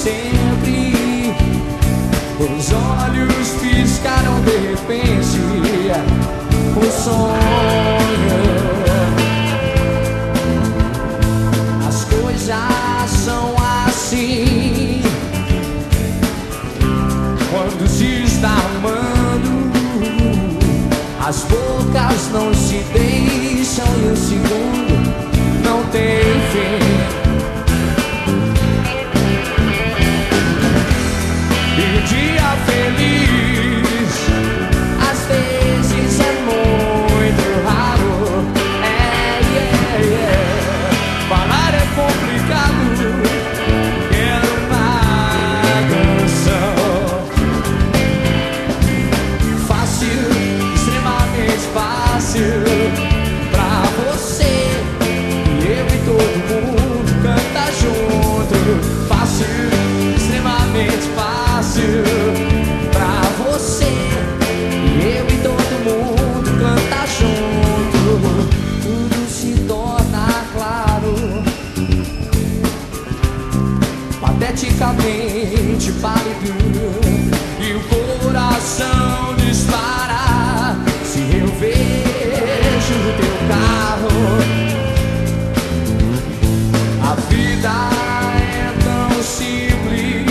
sempre. Os olhos piscaram de repente, um sonho. As coisas são assim quando se está amando. As bocas não se deixam e o segundo não tem fim. E o dia feliz às vezes é muito raro. Falar é complicado, quero uma canção fácil, extremamente fácil pra você. E eu e todo mundo canta junto. Fácil, extremamente fácil pra você. E eu e todo mundo canta junto. Tudo se torna claro, pateticamente pálido, e o coração dispara se eu vejo o teu carro. A vida é tão simples,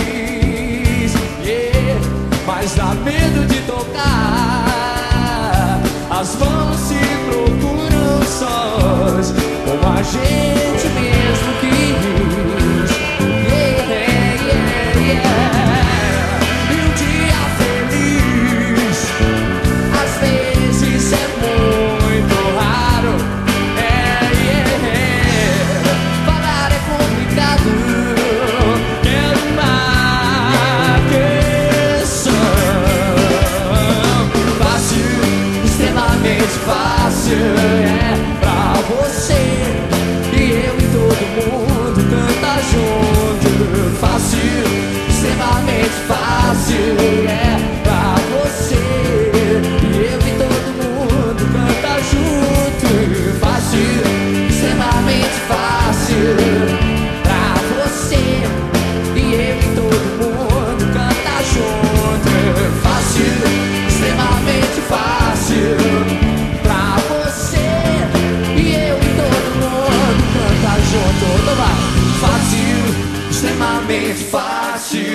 mas dá medo de tocar. As mãos se procuram sós, como a gente mesmo quis. E um dia feliz às vezes é muito raro. Falar é complicado, quero uma canção fácil, extremamente fácil pra você. E eu e todo mundo canta junto. Fácil, extremamente fácil pra você. E eu e todo mundo canta junto. Fácil, extremamente fácil pra você. E eu e todo mundo canta junto. Fácil, extremamente fácil pra você. E eu e todo mundo canta junto. Então vai. Fácil, extremamente fácil,